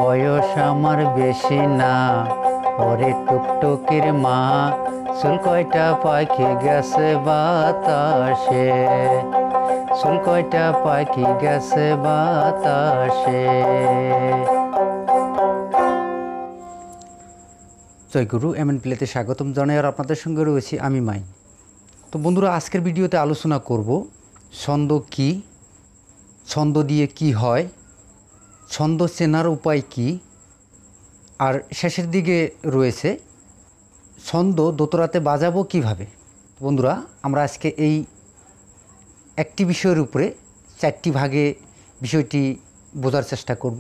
বয়স আমার বেশি না, ওরে টুকটুকির মা, চুল কয়টা পাখি গেছে বাতাসে, চুল কয়টা পাখি গেছে বাতাসে। জয়গুরু এমএন প্লেতে স্বাগতম জানাই, আর আপনাদের সঙ্গে রয়েছি আমি মাই। তো বন্ধুরা, আজকের ভিডিওতে আলোচনা করব ছন্দ কি, ছন্দ দিয়ে কি হয়, ছন্দ চেনার উপায় কি, আর শেষের দিকে রয়েছে ছন্দ দোতরাতে বাজাবো কিভাবে। বন্ধুরা, আমরা আজকে এই একটি বিষয়ের উপরে চারটি ভাগে বিষয়টি বোঝার চেষ্টা করব।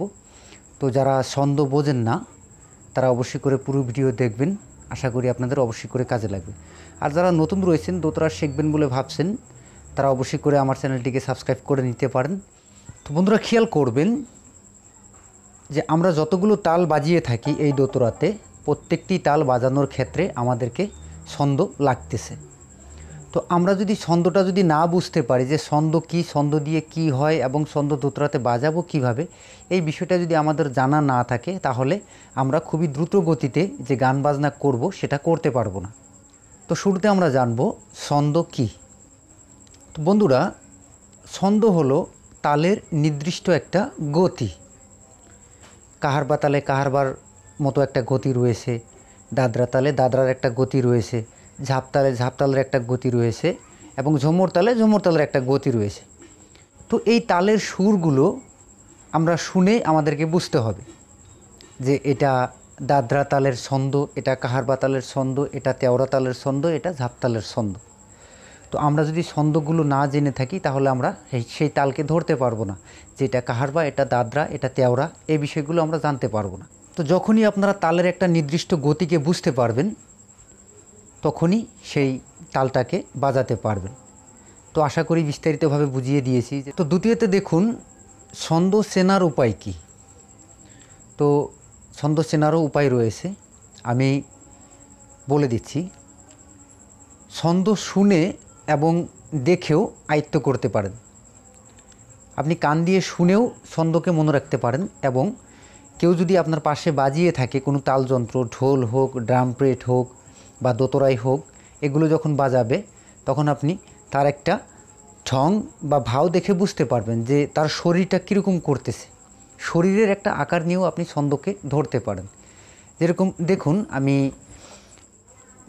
তো যারা ছন্দ বোঝেন না তারা অবশ্যই করে পুরো ভিডিও দেখবেন, আশা করি আপনাদের অবশ্যই করে কাজে লাগবে। আর যারা নতুন রয়েছেন, দোতরা শিখবেন বলে ভাবছেন, তারা অবশ্যই করে আমার চ্যানেলটিকে সাবস্ক্রাইব করে নিতে পারেন। তো বন্ধুরা, খেয়াল করবেন যে আমরা যতগুলো তাল বাজিয়ে থাকি এই দোতরাতে, প্রত্যেকটি তাল বাজানোর ক্ষেত্রে আমাদেরকে ছন্দ লাগতেছে। তো আমরা যদি ছন্দটা যদি না বুঝতে পারি যে ছন্দ কি, ছন্দ দিয়ে কি হয় এবং ছন্দ দোতরাতে বাজাবো কিভাবে, এই বিষয়টা যদি আমাদের জানা না থাকে, তাহলে আমরা খুবই দ্রুত গতিতে যে গান বাজনা করব সেটা করতে পারবো না। তো শুরুতে আমরা জানবো ছন্দ কি। তো বন্ধুরা, ছন্দ হলো তালের নির্দিষ্ট একটা গতি। কাহারবা তালে কাহারবার মতো একটা গতি রয়েছে, দাদরা তালে দাদরার একটা গতি রয়েছে, ঝাপতালে ঝাপতালের একটা গতি রয়েছে, এবং ঝুমুর তালে ঝুমুর তালের একটা গতি রয়েছে। তো এই তালের সুরগুলো আমরা শুনে আমাদেরকে বুঝতে হবে যে এটা দাদরা তালের ছন্দ, এটা কাহারবা তালের ছন্দ, এটা তেওড়া তালের ছন্দ, এটা ঝাপতালের ছন্দ। তো আমরা যদি ছন্দগুলো না জেনে থাকি তাহলে আমরা সেই তালকে ধরতে পারবো না যে এটা কাহারবা, এটা দাদরা, এটা তেওড়া, এই বিষয়গুলো আমরা জানতে পারবো না। তো যখনই আপনারা তালের একটা নির্দিষ্ট গতিকে বুঝতে পারবেন, তখনই সেই তালটাকে বাজাতে পারবেন। তো আশা করি বিস্তারিতভাবে বুঝিয়ে দিয়েছি। তো দ্বিতীয়তে দেখুন ছন্দ চেনার উপায় কি। তো ছন্দ চেনারও উপায় রয়েছে, আমি বলে দিচ্ছি। ছন্দ শুনে এবং দেখেও আয়ত্ত করতে পারেন। আপনি কান দিয়ে শুনেও ছন্দকে মনে রাখতে পারেন, এবং কেউ যদি আপনার পাশে বাজিয়ে থাকে কোনো তালযন্ত্র, ঢোল হোক, ড্রাম প্লেট হোক বা দোতরাই হোক, এগুলো যখন বাজাবে তখন আপনি তার একটা ঢং বা ভাও দেখে বুঝতে পারবেন যে তার শরীরটা কীরকম করতেছে। শরীরের একটা আকার নিয়েও আপনি ছন্দকে ধরতে পারেন। যেরকম দেখুন, আমি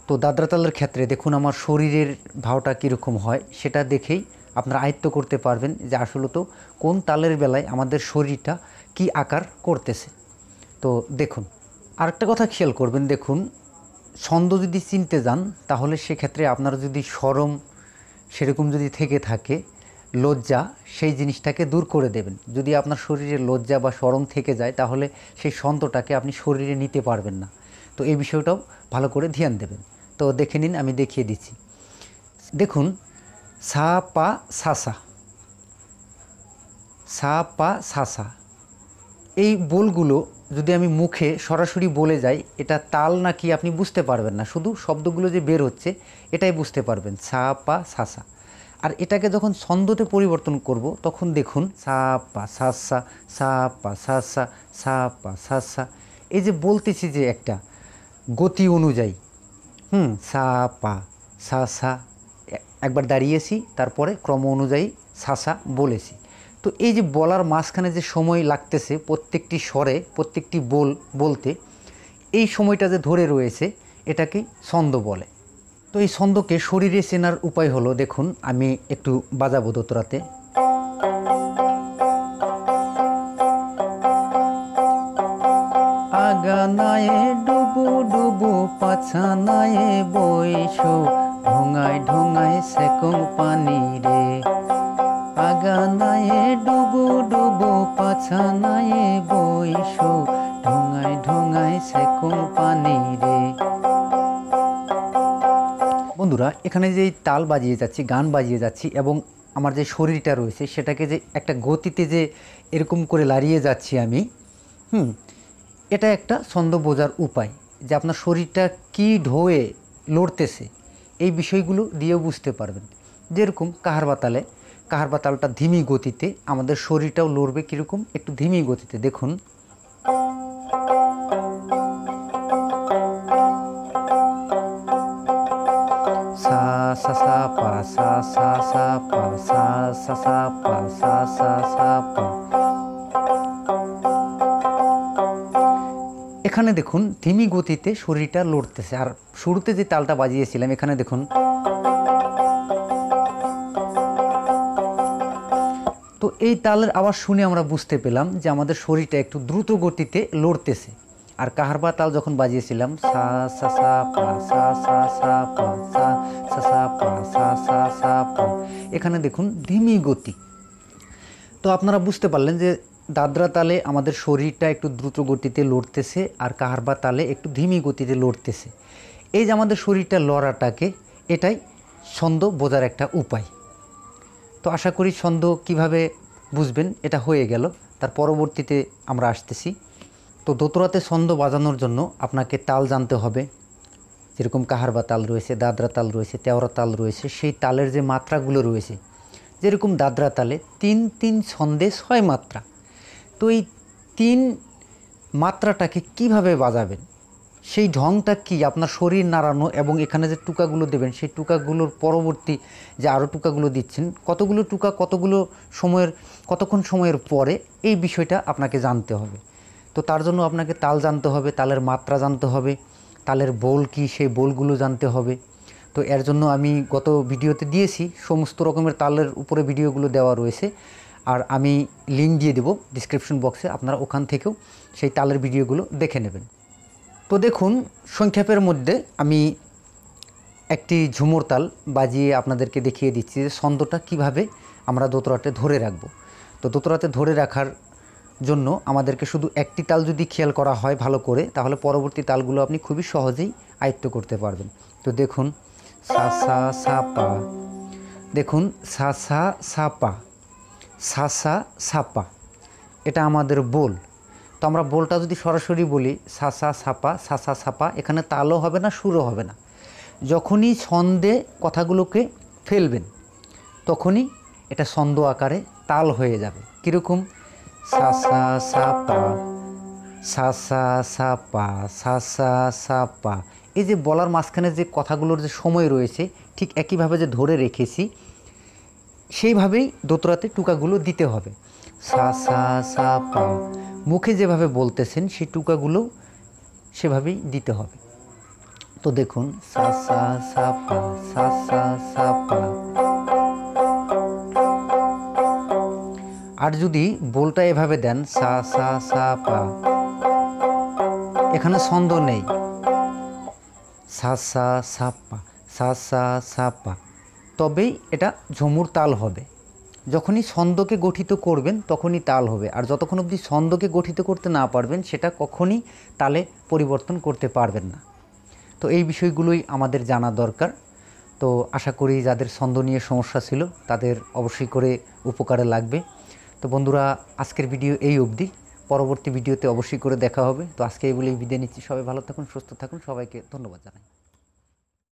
তো দাদরা তালের ক্ষেত্রে দেখুন আমার শরীরের ভাওটা কীরকম হয়, সেটা দেখেই আপনারা আয়ত্ত করতে পারবেন যে আসলে তো কোন তালের বেলায় আমাদের শরীরটা কি আকার করতেছে। তো দেখুন, আরেকটা কথা খেয়াল করবেন, দেখুন ছন্দ যদি চিনতে যান তাহলে সেক্ষেত্রে আপনার যদি শরম সেরকম যদি থেকে থাকে, লজ্জা, সেই জিনিসটাকে দূর করে দেবেন। যদি আপনার শরীরে লজ্জা বা শরম থেকে যায় তাহলে সেই ছন্দটাকে আপনি শরীরে নিতে পারবেন না। তো এই বিষয়টাও ভালো করে ধ্যান দেবেন। তো দেখে নিন, আমি দেখিয়ে দিচ্ছি। দেখুন, সা পা সাসা, সা পা সাসা, এই বোলগুলো যদি আমি মুখে সরাসরি বলে যাই, এটা তাল নাকি আপনি বুঝতে পারবেন না, শুধু শব্দগুলো যে বের হচ্ছে এটাই বুঝতে পারবেন, সা পা সাসা। আর এটাকে যখন ছন্দতে পরিবর্তন করব তখন দেখুন সা পা সাসা, সা পা সাসা, সা পা সাসা, এই যে বলতেছি যে একটা গতি অনুযায়ী, সা পা সাসা, একবার দাঁড়িয়েছি, তারপরে ক্রম অনুযায়ী সাসা বলেছি। তো এই যে বলার মাঝখানে যে সময় লাগতেছে প্রত্যেকটি স্বরে, প্রত্যেকটি বলতে, এই সময়টা যে ধরে রয়েছে এটাকেই ছন্দ বলে। তো এই ছন্দকে শরীরে চেনার উপায় হলো, দেখুন আমি একটু বাজাবো দোতরাতে। আগানায়ে ডুবু ডুবু পাছানায়ে বইসো, ঢোঙায় ঢোঙায় সেকং পানি রে। আগানায়ে ডুবু ডুবু পাছানায়ে বইসো, ঢোঙায় ঢোঙায় সেকং পানি রে। বন্ধুরা, এখানে যে তাল বাজিয়ে যাচ্ছি, গান বাজিয়ে যাচ্ছি, এবং আমার যে শরীরটা রয়েছে সেটাকে যে একটা গতিতে যে এরকম করে লাড়িয়ে যাচ্ছি আমি, এটা একটা ছন্দ বোঝার উপায়, যে আপনার শরীরটা কি ঢোয়ে লড়তেছে এই বিষয়গুলো দিয়েও বুঝতে পারবেন। যেরকম কাহারবা তালটা ধিমি গতিতে, আমাদের শরীরটাও লড়বে কীরকম, একটু ধিমি গতিতে। দেখুন পা সা সা সা পা সা সা সা পা সা সা সা পা। এখানে দেখুন ধিমি গতিতে শরীরটা লড়তেছে। আর শুরুতে যে তালটা বাজিয়েছিলাম এখানে দেখুন তো এই তালের আওয়াজ শুনে আমরা বুঝতে পেলাম যে আমাদের শরীরটা একটু দ্রুত গতিতে লড়তেছে। আর কাহারবা তাল যখন বাজিয়েছিলাম সা সা সা পা সা সা সা পা সা সা সা পা সা সা সা পা, এখানে দেখুন ধিমি গতি। তো আপনারা বুঝতে পারলেন যে দাদরা তালে আমাদের শরীরটা একটু দ্রুত গতিতে লড়তেছে আর কাহারবা তালে একটু ধিমি গতিতে লড়তেছে। এই যে আমাদের শরীরটা লড়াটাকে, এটাই ছন্দ বোঝার একটা উপায়। তো আশা করি ছন্দ কিভাবে বুঝবেন এটা হয়ে গেল। তার পরবর্তীতে আমরা আসতেছি। তো দোতরাতে ছন্দ বাজানোর জন্য আপনাকে তাল জানতে হবে। যেরকম কাহারবা তাল রয়েছে, দাদরা তাল রয়েছে, তেওরা তাল রয়েছে, সেই তালের যে মাত্রাগুলো রয়েছে, যেরকম দাদরা তালে 3-3 ছন্দে 6 মাত্রা। তো এই 3 মাত্রাটাকে কিভাবে বাজাবেন, সেই ঢংটা কি, আপনার শরীর নাড়ানো এবং এখানে যে টুকাগুলো দেবেন সেই টুকাগুলোর পরবর্তী যে আরও টুকাগুলো দিচ্ছেন, কতগুলো টুকা কতগুলো সময়ের কতক্ষণ সময়ের পরে, এই বিষয়টা আপনাকে জানতে হবে। তো তার জন্য আপনাকে তাল জানতে হবে, তালের মাত্রা জানতে হবে, তালের বোল কি সেই বোলগুলো জানতে হবে। তো এর জন্য আমি গত ভিডিওতে দিয়েছি, সমস্ত রকমের তালের উপরে ভিডিওগুলো দেওয়া রয়েছে। আর আমি লিঙ্ক দিয়ে দেব ডিসক্রিপশন বক্সে, আপনারা ওখান থেকেও সেই তালের ভিডিওগুলো দেখে নেবেন। তো দেখুন সংক্ষেপের মধ্যে আমি একটি ঝুমুর তাল বাজিয়ে আপনাদেরকে দেখিয়ে দিচ্ছি যে ছন্দটা কিভাবে আমরা দোতরাতে ধরে রাখব। তো দোতরাতে ধরে রাখার জন্য আমাদেরকে শুধু একটি তাল যদি খেয়াল করা হয় ভালো করে, তাহলে পরবর্তী তালগুলো আপনি খুবই সহজেই আয়ত্ত করতে পারবেন। তো দেখুন সা সা সা পা, দেখুন সা সা সা পা, সা সা সা পা, এটা আমাদের বোল। তো আমরা বোলটা যদি সরাসরি বলি সা সা সাপা, সা সা সাপা, এখানে তালও হবে না, সুরও হবে না। যখনই ছন্দে কথাগুলোকে ফেলবেন তখনই এটা ছন্দ আকারে তাল হয়ে যাবে। কীরকম সা সা সাপা, সা সা সাপা, সা সা সাপা, এই যে বলার মাঝখানে যে কথাগুলোর যে সময় রয়েছে ঠিক একইভাবে যে ধরে রেখেছি সেইভাবেই দোতরাতে টুকাগুলো দিতে হবে। সা সা সাপা, মুখে যেভাবে বলতেছেন সেই টুকাগুলো সেভাবেই দিতে হবে। তো দেখুন সা সা সা পা, সা সা সা পা। আর যদি বোলটা এভাবে দেন সা সা সা পা, এখানে ছন্দ নেই, সা সা সা পা, সা সা সা পা, তবেই এটা ঝুমুর তাল হবে। যখনই ছন্দকে গঠিত করবেন তখনই তাল হবে। আর যতক্ষণ অবধি ছন্দকে গঠিত করতে না পারবেন সেটা কখনই তালে পরিবর্তন করতে পারবেন না। তো এই বিষয়গুলোই আমাদের জানা দরকার। তো আশা করি যাদের ছন্দ নিয়ে সমস্যা ছিল তাদের অবশ্যই করে উপকারে লাগবে। তো বন্ধুরা আজকের ভিডিও এই অবধি, পরবর্তী ভিডিওতে অবশ্যই করে দেখা হবে। তো আজকে এই বলেই বিদায় নিচ্ছি। সবাই ভালো থাকুন, সুস্থ থাকুন, সবাইকে ধন্যবাদ জানাই।